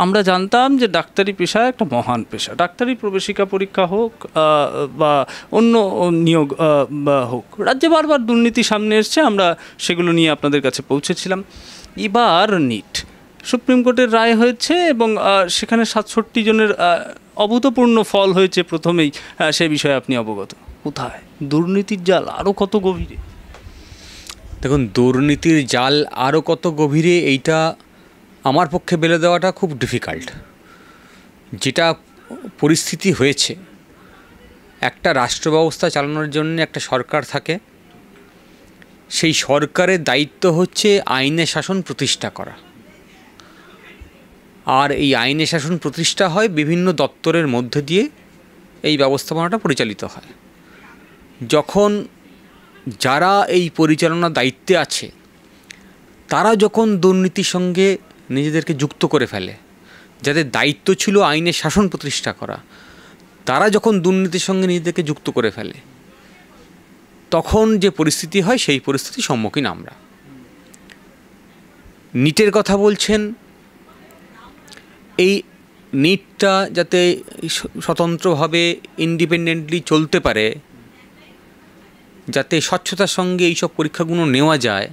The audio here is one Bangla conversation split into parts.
আমরা জানতাম যে ডাক্তারি পেশা একটা মহান পেশা, ডাক্তারি প্রবেশিকা পরীক্ষা হোক বা অন্য নিয়োগ হোক, রাজ্যে বারবার দুর্নীতি সামনে এসছে, আমরা সেগুলো নিয়ে আপনাদের কাছে পৌঁছেছিলাম। এবার নিট সুপ্রিম কোর্টের রায় হয়েছে এবং সেখানে 67 জনের অভূতপূর্ণ ফল হয়েছে প্রথমেই, সে বিষয়ে আপনি অবগত। কোথায় দুর্নীতির জাল আরও কত গভীরে? দেখুন, দুর্নীতির জাল আরও কত গভীরে এইটা আমার পক্ষে বলে দেওয়াটা খুব ডিফিকাল্ট। যেটা পরিস্থিতি হয়েছে, একটা রাষ্ট্র ব্যবস্থা চালানোর জন্য একটা সরকার থাকে, সেই সরকারের দায়িত্ব হচ্ছে আইনের শাসন প্রতিষ্ঠা করা, আর এই আইনের শাসন প্রতিষ্ঠা হয় বিভিন্ন দপ্তরের মধ্যে দিয়ে এই ব্যবস্থাপনাটা পরিচালিত হয়। যখন যারা এই পরিচালনার দায়িত্বে আছে তারা যখন দুর্নীতির সঙ্গে নিজেদেরকে যুক্ত করে ফেলে, যাদের দায়িত্ব ছিল আইনের শাসন প্রতিষ্ঠা করা, তারা যখন দুর্নীতির সঙ্গে নিজেদেরকে যুক্ত করে ফেলে, তখন যে পরিস্থিতি হয় সেই পরিস্থিতির সম্মুখীন আমরা। নিটের কথা বলছেন, এই নিটটা যাতে স্বতন্ত্রভাবে ইন্ডিপেন্ডেন্টলি চলতে পারে, যাতে স্বচ্ছতার সঙ্গে এইসব পরীক্ষাগুলো নেওয়া যায়,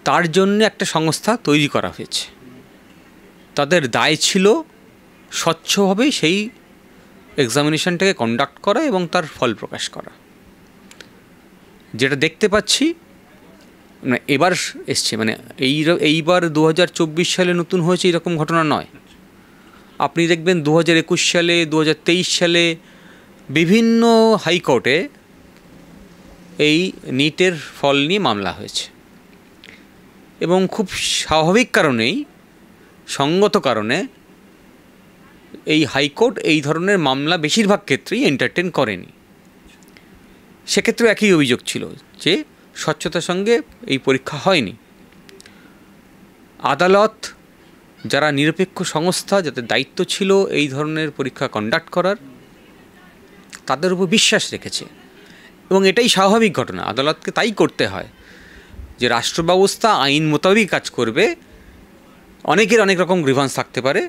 তার জন্য একটা সংস্থা তৈরি করা হয়েছে। তাদের দায় ছিল স্বচ্ছভাবে সেই এক্সামিনেশনটাকে কন্ডাক্ট করা এবং তার ফল প্রকাশ করা। যেটা দেখতে পাচ্ছি এবার এসছে, মানে এইবার 2024 সালে নতুন হয়েছে এরকম ঘটনা নয়। আপনি দেখবেন 2021 সালে, 2023 সালে বিভিন্ন হাইকোর্টে এই নিটের ফল নিয়ে মামলা হয়েছে, এবং খুব স্বাভাবিক কারণেই, সঙ্গত কারণে এই হাইকোর্ট এই ধরনের মামলা বেশিরভাগ ক্ষেত্রেই এন্টারটেন করেনি। সেক্ষেত্রে একই অভিযোগ ছিল যে স্বচ্ছতার সঙ্গে এই পরীক্ষা হয়নি। আদালত, যারা নিরপেক্ষ সংস্থা, যাদের দায়িত্ব ছিল এই ধরনের পরীক্ষা কন্ডাক্ট করার, তাদের উপর বিশ্বাস রেখেছে, এবং এটাই স্বাভাবিক ঘটনা। আদালতকে তাই করতে হয় যে রাষ্ট্র ব্যবস্থা আইন মোতাবেক কাজ করবে। অনেকের অনেক রকম গ্রিভান্স থাকতে পারে,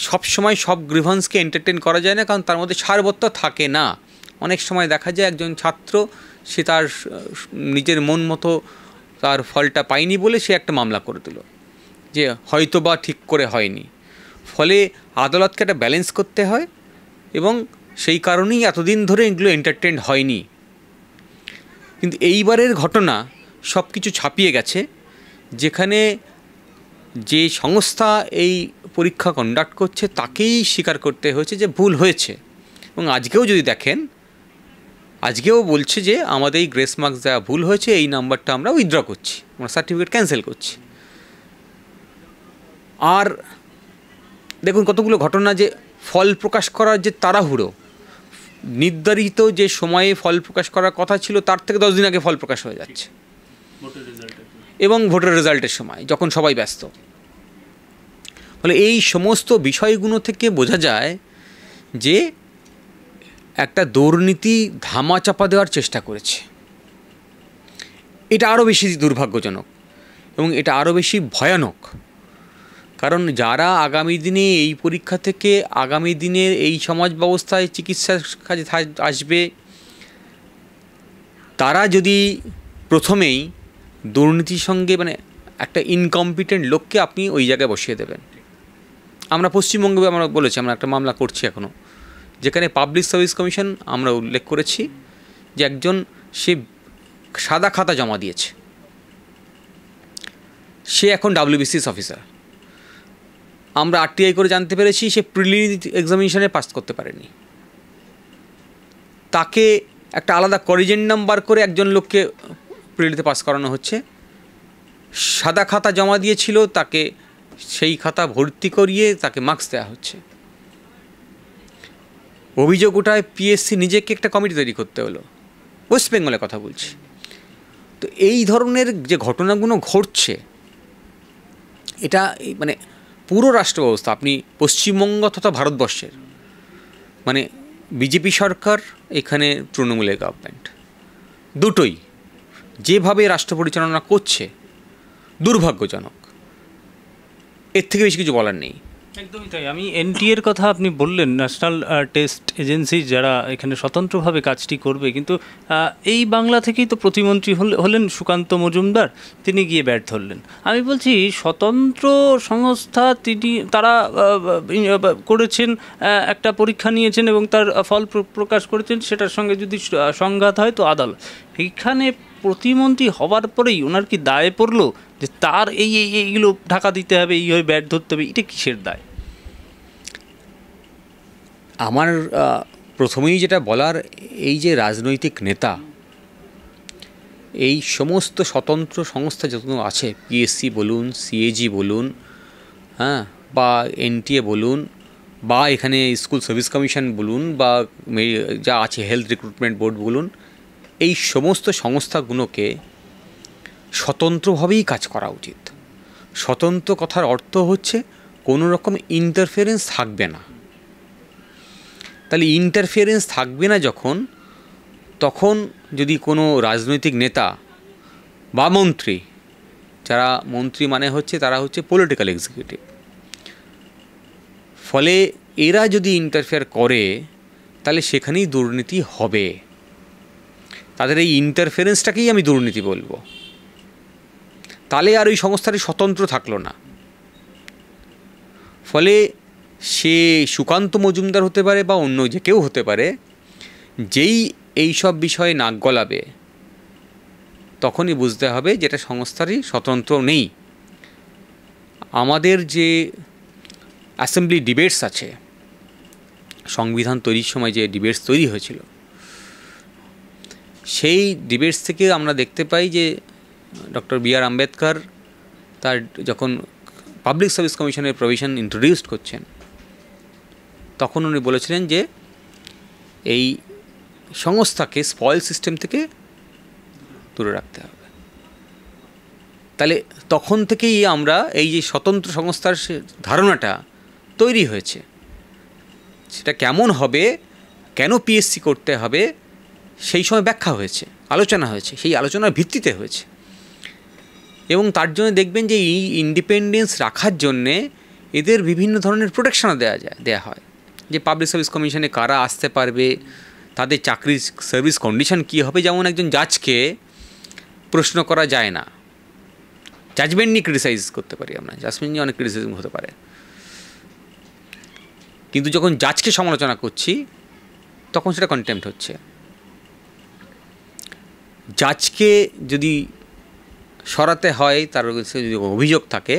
সব সময় সব গ্রিভান্সকে এন্টারটেন করা যায় না, কারণ তার মধ্যে সারবত্তা থাকে না। অনেক সময় দেখা যায় একজন ছাত্র, সে তার নিজের মন মতো তার ফলটা পায়নি বলে সে একটা মামলা করে দিল যে হয়তো বা ঠিক করে হয়নি। ফলে আদালতকে একটা ব্যালেন্স করতে হয়, এবং সেই কারণেই এতদিন ধরে এগুলো এন্টারটেন হয়নি। কিন্তু এইবারের ঘটনা সব কিছু ছাপিয়ে গেছে, যেখানে যে সংস্থা এই পরীক্ষা কন্ডাক্ট করছে তাকেই স্বীকার করতে হয়েছে যে ভুল হয়েছে। এবং আজকেও যদি দেখেন, আজকেও বলছে যে আমাদের এই গ্রেস মার্কস দেওয়া ভুল হয়েছে, এই নাম্বারটা আমরা উইথড্র করছি, আমরা সার্টিফিকেট ক্যান্সেল করছি। আর দেখুন কতগুলো ঘটনা, যে ফল প্রকাশ করার যে তাড়াহুড়ো, নির্ধারিত যে সময়ে ফল প্রকাশ করার কথা ছিল তার থেকে 10 দিন আগে ফল প্রকাশ হয়ে যাচ্ছে, এবং ভোটের রেজাল্টের সময় যখন সবাই ব্যস্ত। ফলে এই সমস্ত বিষয়গুলো থেকে বোঝা যায় যে একটা দুর্নীতি ধামাচাপা দেওয়ার চেষ্টা করেছে। এটা আরও বেশি দুর্ভাগ্যজনক এবং এটা আরও বেশি ভয়ানক, কারণ যারা আগামী দিনে এই পরীক্ষা থেকে আগামী দিনের এই সমাজ ব্যবস্থায় চিকিৎসার কাজে আসবে, তারা যদি প্রথমেই দুর্নীতির সঙ্গে, মানে একটা ইনকম্পিটেন্ট লোককে আপনি ওই জায়গায় বসিয়ে দেবেন। আমরা পশ্চিমবঙ্গে আমরা বলেছি, আমরা একটা মামলা করছি এখনও, যেখানে পাবলিক সার্ভিস কমিশন আমরা উল্লেখ করেছি যে একজন, সে সাদা খাতা জমা দিয়েছে, সে এখন WBCS অফিসার। আমরা RTI করে জানতে পেরেছি সে প্রিলিমিনারি এক্সামিনেশনে পাস করতে পারেনি। তাকে একটা আলাদা করিজেন্ডাম বার করে একজন লোককে প্রিলিতে পাস করানো হচ্ছে। সাদা খাতা জমা দিয়েছিল, তাকে সেই খাতা ভর্তি করিয়ে তাকে মার্কস দেওয়া হচ্ছে। অভিযোগ ওঠায় PSC নিজেকে একটা কমিটি তৈরি করতে হলো। ওয়েস্ট বেঙ্গলের কথা বলছি। তো এই ধরনের যে ঘটনাগুলো ঘটছে, এটা মানে পুরো রাষ্ট্র ব্যবস্থা, আপনি পশ্চিমবঙ্গ তথা ভারতবর্ষের, মানে বিজেপি সরকার, এখানে তৃণমূলের গভর্নমেন্ট, দুটোই যেভাবে রাষ্ট্র পরিচালনা করছে দুর্ভাগ্যজনক। এর থেকে বেশি কিছু বলার নেই। একদমই তাই। আমি এনটিএর কথা আপনি বললেন, ন্যাশনাল টেস্ট এজেন্সি, যারা এখানে স্বতন্ত্রভাবে কাজটি করবে, কিন্তু এই বাংলা থেকেই তো প্রতিমন্ত্রী হলেন সুকান্ত মজুমদার, তিনি গিয়ে ব্যাট ধরলেন। আমি বলছি স্বতন্ত্র সংস্থা তারা করেছেন, একটা পরীক্ষা নিয়েছেন এবং তার ফল প্রকাশ করেছেন, সেটার সঙ্গে যদি সংঘাত হয় তো আদালত। এইখানে প্রতিমন্ত্রী হবার পরেই ওনার কি দায়ে পড়লো যে তার এইগুলো ঢাকা দিতে হবে, এইভাবে ব্যাট ধরতে হবে? এটা কিসের দায়? আমার প্রথমেই যেটা বলার, এই যে রাজনৈতিক নেতা, এই সমস্ত স্বতন্ত্র সংস্থা যত আছে, পিএসসি বলুন, সিএজি বলুন, হ্যাঁ, বা এনটিএ বলুন, বা এখানে স্কুল সার্ভিস কমিশন বলুন, বা যা আছে হেলথ রিক্রুটমেন্ট বোর্ড বলুন, এই সমস্ত সংস্থাগুলোকে স্বতন্ত্রভাবেই কাজ করা উচিত। স্বতন্ত্র কথার অর্থ হচ্ছে কোনো রকম ইন্টারফারেন্স থাকবে না। তাহলে ইন্টারফারেন্স থাকবে না যখন, তখন যদি কোনো রাজনৈতিক নেতা বা মন্ত্রী, যারা মন্ত্রী মানে হচ্ছে তারা হচ্ছে পলিটিক্যাল এক্সিকিউটিভ, ফলে এরা যদি ইন্টারফেয়ার করে তাহলে সেখানেই দুর্নীতি হবে। তাদের এই ইন্টারফারেন্সটাকেই আমি দুর্নীতি বলবো। তাহলে আর ওই সংস্থাটি স্বতন্ত্র থাকলো না। ফলে সে সুকান্ত মজুমদার হতে পারে বা অন্য যে কেউ হতে পারে, যেই এই সব বিষয়ে নাক গলাবে তখনই বুঝতে হবে যেটা সংস্থারই স্বতন্ত্র নেই। আমাদের যে অ্যাসেম্বলি ডিবেটস আছে, সংবিধান তৈরির সময় যে ডিবেটস তৈরি হয়েছিল, সেই ডিবেটস থেকে আমরা দেখতে পাই যে ডক্টর বি.আর. আম্বেদকর তার যখন পাবলিক সার্ভিস কমিশনের প্রভিশন ইন্ট্রোডিউস করছেন, তখন উনি বলেছিলেন যে এই সংস্থাকে স্পয়েল সিস্টেম থেকে দূরে রাখতে হবে। তাহলে তখন থেকেই আমরা এই যে স্বতন্ত্র সংস্থার ধারণাটা তৈরি হয়েছে, সেটা কেমন হবে, কেন পিএসসি করতে হবে, সেই সময় ব্যাখ্যা হয়েছে, আলোচনা হয়েছে, সেই আলোচনার ভিত্তিতে হয়েছে। এবং তার জন্য দেখবেন যে এই ইন্ডিপেন্ডেন্স রাখার জন্যে এদের বিভিন্ন ধরনের প্রোটেকশনও দেওয়া হয়, যে পাবলিক সার্ভিস কমিশনে কারা আসতে পারবে, তাদের চাকরির সার্ভিস কন্ডিশন কী হবে। যেমন একজন জাজকে প্রশ্ন করা যায় না, জাজমেন্ট নিয়ে ক্রিটিসাইজ করতে পারি আমরা, জাজমেন্ট নিয়ে অনেক ক্রিটিসিজম হতে পারে, কিন্তু যখন জাজকে সমালোচনা করছি তখন সেটা কন্টেম্প্ট হচ্ছে। জাজকে যদি সরাতে হয়, তার যদি অভিযোগ থাকে,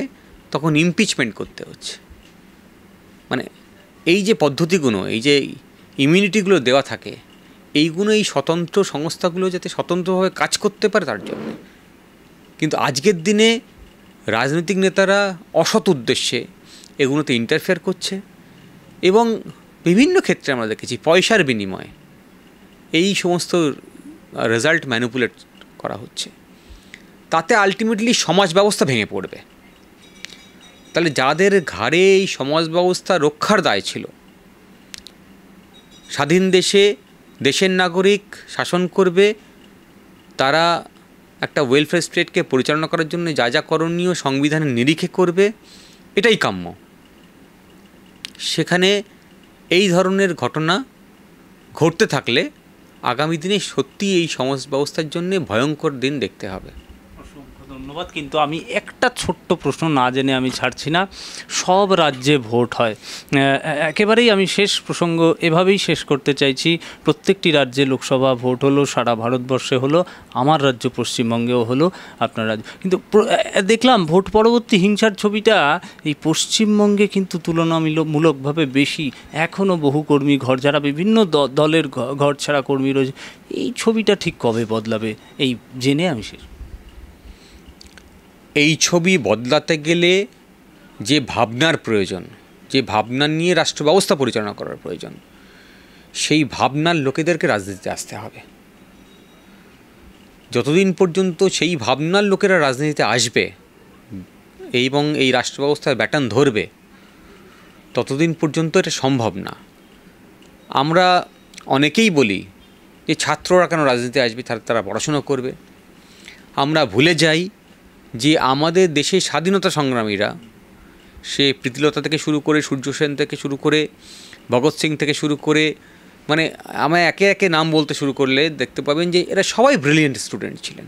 তখন ইমপিচমেন্ট করতে হচ্ছে। মানে এই যে পদ্ধতিগুলো, এই যে ইমিউনিটিগুলো দেওয়া থাকে, এইগুলো এই স্বতন্ত্র সংস্থাগুলো যাতে স্বতন্ত্রভাবে কাজ করতে পারে তার জন্য। কিন্তু আজকের দিনে রাজনৈতিক নেতারা অসৎ উদ্দেশ্যে এগুলোতে ইন্টারফেয়ার করছে, এবং বিভিন্ন ক্ষেত্রে আমরা দেখেছি পয়সার বিনিময়ে এই সমস্ত রেজাল্ট ম্যানিপুলেট করা হচ্ছে। তাতে আলটিমেটলি সমাজ ব্যবস্থা ভেঙে পড়বে। তাহলে যাদের ঘাড়ে এই সমাজ ব্যবস্থা রক্ষার দায় ছিল, স্বাধীন দেশে দেশের নাগরিক শাসন করবে, তারা একটা ওয়েলফেয়ার স্টেটকে পরিচালনা করার জন্য যা যা করণীয় সংবিধানের নিরিখে করবে, এটাই কাম্য। সেখানে এই ধরনের ঘটনা ঘটতে থাকলে আগামী দিনে সত্যি এই সমাজ ব্যবস্থার জন্য ভয়ঙ্কর দিন দেখতে হবে। ধন্যবাদ। কিন্তু আমি একটা ছোট্ট প্রশ্ন না জেনে আমি ছাড়ছি না। সব রাজ্যে ভোট হয়, একেবারেই আমি শেষ প্রসঙ্গ এভাবেই শেষ করতে চাইছি। প্রত্যেকটি রাজ্যে লোকসভা ভোট হলো, সারা ভারতবর্ষে হলো, আমার রাজ্য পশ্চিমবঙ্গেও হলো, আপনার রাজ্য। কিন্তু দেখলাম ভোট পরবর্তী হিংসার ছবিটা এই পশ্চিমবঙ্গে কিন্তু তুলনামূলকভাবে বেশি। এখনও বহু কর্মী ঘর, যারা বিভিন্ন দলের ঘর ছাড়া কর্মী রয়েছে। এই ছবিটা ঠিক কবে বদলাবে, এই জেনে আমি শেষ। এই ছবি বদলাতে গেলে যে ভাবনার প্রয়োজন, যে ভাবনা নিয়ে রাষ্ট্র ব্যবস্থা পরিচালনা করার প্রয়োজন, সেই ভাবনার লোকেদেরকে রাজনীতিতে আসতে হবে। যতদিন পর্যন্ত সেই ভাবনার লোকেরা রাজনীতিতে আসবে এবং এই রাষ্ট্র ব্যবস্থার ব্যাটন ধরবে, ততদিন পর্যন্ত এটা সম্ভব না। আমরা অনেকেই বলি যে ছাত্ররা কেন রাজনীতিতে আসবে, তারা পড়াশুনো করবে। আমরা ভুলে যাই যে আমাদের দেশের স্বাধীনতা সংগ্রামীরা সে প্রীতিলতা থেকে শুরু করে সূর্য সেন থেকে শুরু করে ভগৎ সিং থেকে শুরু করে, মানে আমায় একে একে নাম বলতে শুরু করলে দেখতে পাবেন যে এরা সবাই ব্রিলিয়েন্ট স্টুডেন্ট ছিলেন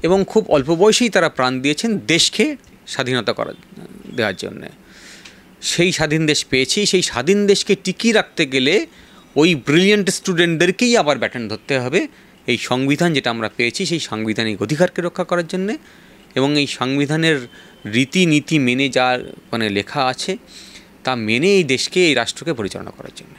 এবং খুব অল্প বয়সেই তারা প্রাণ দিয়েছেন দেশকে স্বাধীনতা দেওয়ার জন্যে। সেই স্বাধীন দেশ পেয়েছি, সেই স্বাধীন দেশকে টিকিয়ে রাখতে গেলে ওই ব্রিলিয়েন্ট স্টুডেন্টদেরকেই আবার ব্যাটন ধরতে হবে। এই সংবিধান যেটা আমরা পেয়েছি সেই সাংবিধানিক অধিকারকে রক্ষা করার জন্যে এবং এই সংবিধানের রীতিনীতি মেনে যা মানে লেখা আছে তা মেনে এই দেশকে, এই রাষ্ট্রকে পরিচালনা করার জন্য।